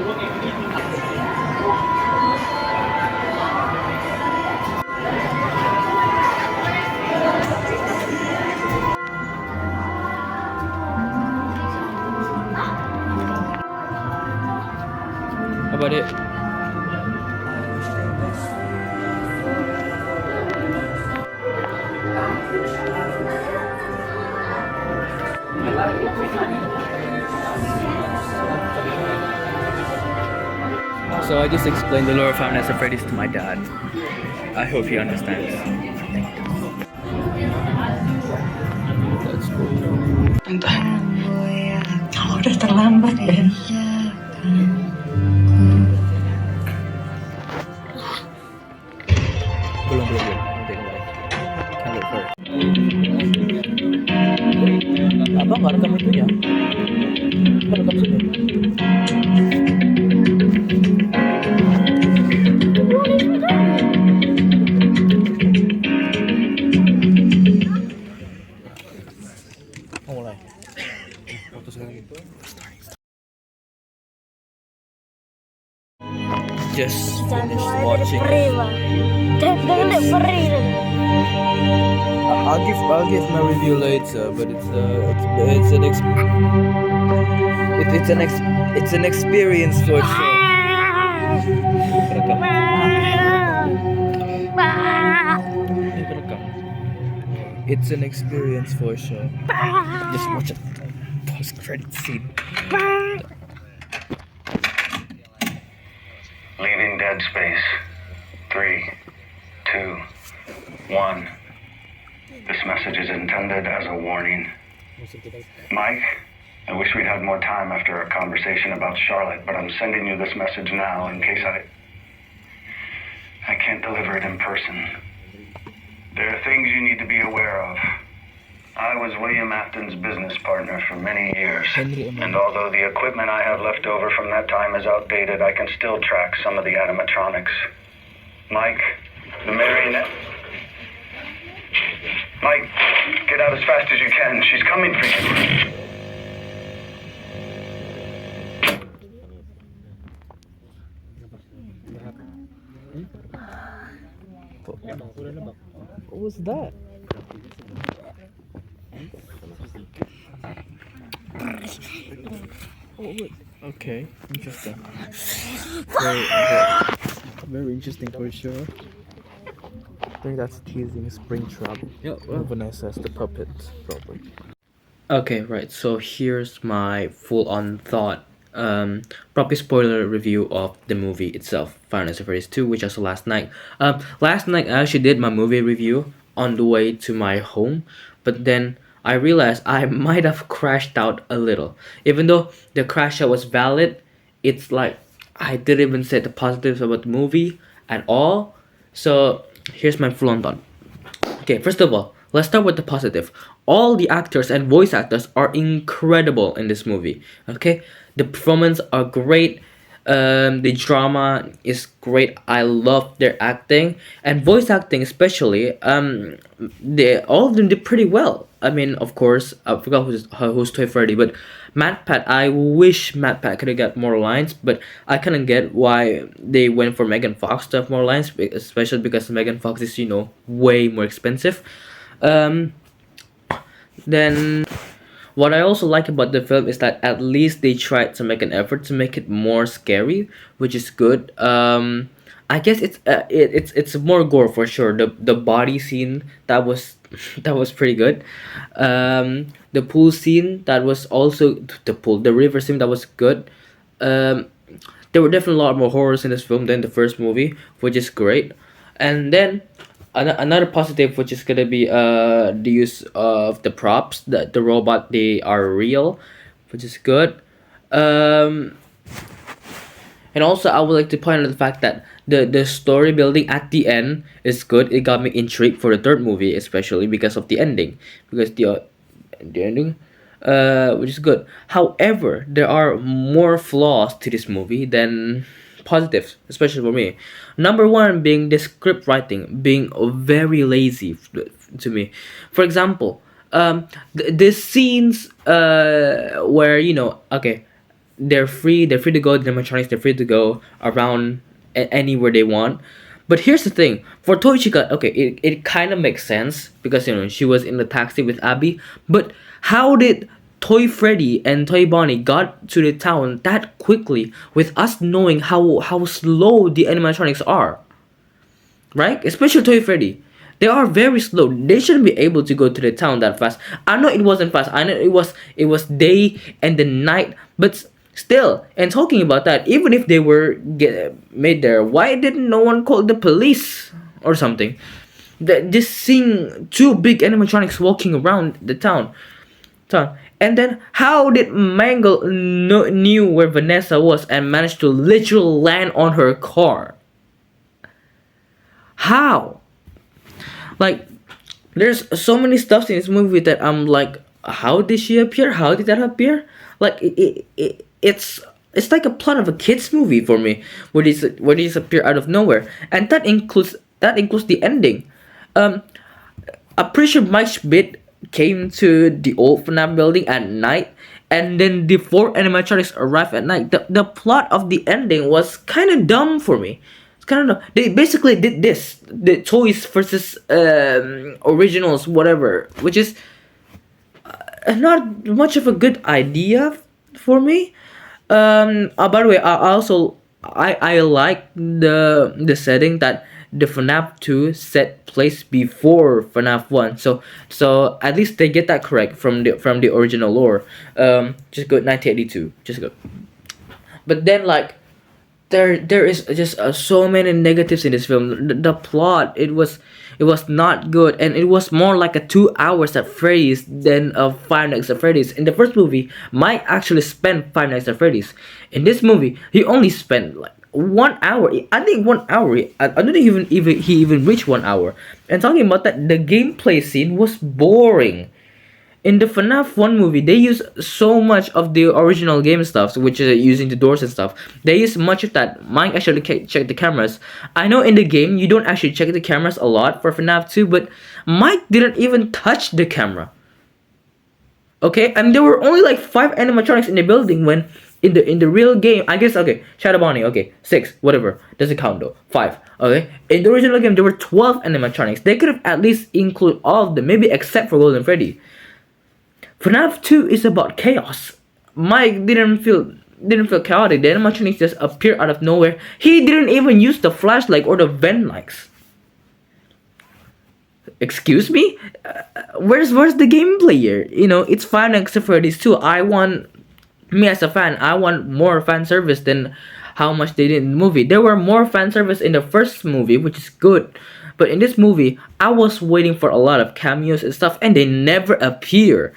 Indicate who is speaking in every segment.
Speaker 1: How about it? So I just explained the lore of FNAF at Freddy's to my dad. I hope he understands. Let's go.
Speaker 2: Entah. Kamu udah terlambat ya.
Speaker 1: Belum. Nanti kembali. Can look first. Abang nggak rekam itunya? Nggak rekam sini. Mulai. Foto sekali. Just finished watching. I'll give my review later, but it's an experience for sure. It's an experience for sure. Just watch a post-credit scene.
Speaker 3: Leaving dead space. 3, 2, 1. This message is intended as a warning. Mike, I wish we'd had more time after our conversation about Charlotte, but I'm sending you this message now in case I can't deliver it in person. There are things you need to be aware of. I was William Afton's business partner for many years, and although the equipment I have left over from that time is outdated, I can still track some of the animatronics. Mike, the marionette... Mike, get out as fast as you can. She's coming for you.
Speaker 1: What was that? Okay, interesting. Very interesting for sure. I think that's teasing Springtrap. Yep. Vanessa as the puppet, probably. Okay, right. So here's my full-on thought. Probably spoiler review of the movie itself, Final Fantasy Freddy's 2, which I saw last night. Last night I actually did my movie review on the way to my home, but then I realized I might have crashed out a little. Even though the crash out was valid, it's like I didn't even say the positives about the movie at all. So here's my full-on thought. Okay, first of all, let's start with the positive. All the actors and voice actors are incredible in this movie. Okay, the performances are great. The drama is great. I love their acting and voice acting especially. They all of them did pretty well. I mean, of course, I forgot who's Toy Freddy, but MatPat. I wish MatPat could have got more lines, but I couldn't get why they went for Megan Fox to have more lines, especially because Megan Fox is way more expensive. Then what I also like about the film is that at least they tried to make an effort to make it more scary, which is good. I guess it's more gore for sure. The body scene that was that was pretty good. The pool scene that was also the river scene that was good. There were definitely a lot more horrors in this film than the first movie, which is great. And then another positive, which is gonna be the use of the props, the robot, they are real, which is good. And also I would like to point out the fact that the story building at the end is good. It got me intrigued for the third movie, especially because of the ending, because the ending, which is good. However, there are more flaws to this movie than positives, especially for me. Number one being the script writing being very lazy to me. For example, the scenes where okay, they're free. They're free to go. The animatronics. They're free to go around anywhere they want. But here's the thing: for Toichika, okay, it kind of makes sense because she was in the taxi with Abby. But how did Toy Freddy and Toy Bonnie got to the town that quickly with us knowing how slow the animatronics are? Right? Especially Toy Freddy. They are very slow. They shouldn't be able to go to the town that fast. I know it wasn't fast. I know it was day and the night, but still. And talking about that, even if they were made there, why didn't no one call the police or something? Just seeing two big animatronics walking around the town. And then how did Mangle knew where Vanessa was and managed to literally land on her car? How? Like, there's so many stuff in this movie that I'm like, how did she appear? How did that appear? Like, it's like a plot of a kids movie for me, where these appear out of nowhere, and that includes the ending. Um, I'm pretty sure Mike Schmidt came to the old FNAF building at night, and then the four animatronics arrived at night. The plot of the ending was kind of dumb for me. It's kind of dumb. They basically did this: the toys versus originals, whatever, which is not much of a good idea for me. By the way, I like the setting that the FNAF 2 set place before FNAF 1. So at least they get that correct from the original lore. Just go 1982. Just go. But then like there is just so many negatives in this film. The plot, it was not good, and it was more like a 2 hours at Freddy's than a Five Nights at Freddy's. In the first movie, Mike actually spent Five Nights at Freddy's. In this movie, he only spent like 1 hour. I think 1 hour. I don't think he even reached 1 hour. And talking about that, the gameplay scene was boring. In the FNAF 1 movie, they use so much of the original game stuff, which is using the doors and stuff. They use much of that. Mike actually check the cameras. I know in the game, you don't actually check the cameras a lot for FNAF 2, but Mike didn't even touch the camera. Okay, and there were only like 5 animatronics in the building when in the real game, I guess, okay, Shadow Bonnie, okay, 6, whatever, doesn't count though, 5, okay. In the original game, there were 12 animatronics. They could have at least included all of them, maybe except for Golden Freddy. FNAF 2 is about chaos. Mike didn't feel chaotic. The animatronics just appear out of nowhere. He didn't even use the flashlight or the vent lights. Excuse me? Where's the gameplay here? It's Five Nights at Freddy's 2. Me as a fan, I want more fan service than how much they did in the movie. There were more fan service in the first movie, which is good. But in this movie, I was waiting for a lot of cameos and stuff, and they never appear.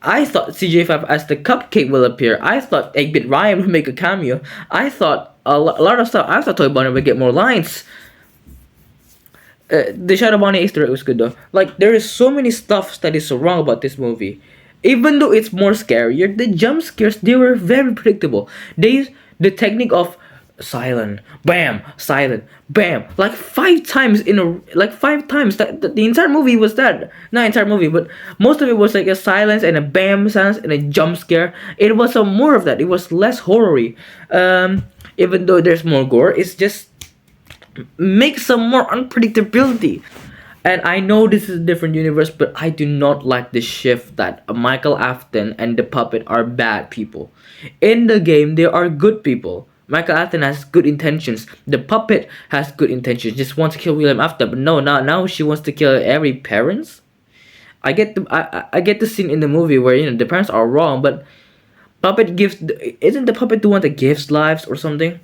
Speaker 1: I thought CJ5 as the Cupcake will appear. I thought 8-Bit Ryan would make a cameo. I thought a lot of stuff. I thought Toy Bonnie would get more lines. The Shadow Bonnie Easter egg was good though. Like, there is so many stuff that is so wrong about this movie. Even though it's more scarier, the jump scares, they were very predictable. They used the technique of silent, bam, like 5 times that the entire movie was that. Not entire movie, but most of it was like a silence and a bam sounds and a jump scare. It was more of that. It was less horror-y. Even though there's more gore, it's just makes some more unpredictability. And I know this is a different universe, but I do not like the shift that Michael Afton and the puppet are bad people. In the game, they are good people. Michael Afton has good intentions. The puppet has good intentions. Just wants to kill William Afton, but no, now she wants to kill every parents. I get the scene in the movie where the parents are wrong, but puppet isn't the puppet the one that gives lives or something?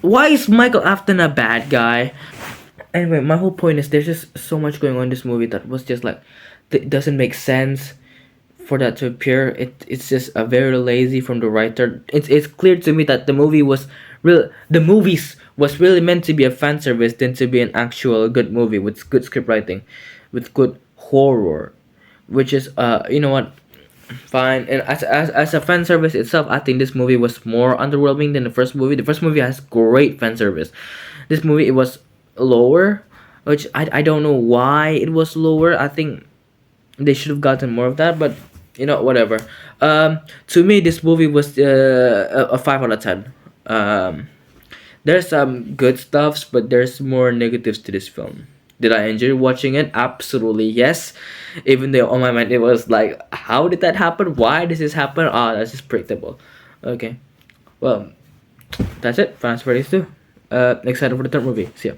Speaker 1: Why is Michael Afton a bad guy? Anyway, my whole point is there's just so much going on in this movie that was just like, it doesn't make sense for that to appear. It's just a very lazy from the writer. It's clear to me that the movies was really meant to be a fan service than to be an actual good movie with good script writing, with good horror, which is you know what, fine. And as a fan service itself, I think this movie was more underwhelming than the first movie. The first movie has great fan service. This movie, it was lower, which I don't know why it was lower. I think they should have gotten more of that, but whatever. To me, this movie was a 5 out of 10. There's some good stuffs, but there's more negatives to this film. Did I enjoy watching it? Absolutely yes. Even though on my mind it was like, how did that happen? Why does this happen? Ah, that's just predictable. Okay, well, that's it. Final Freddy's 2. Excited for the third movie. See ya.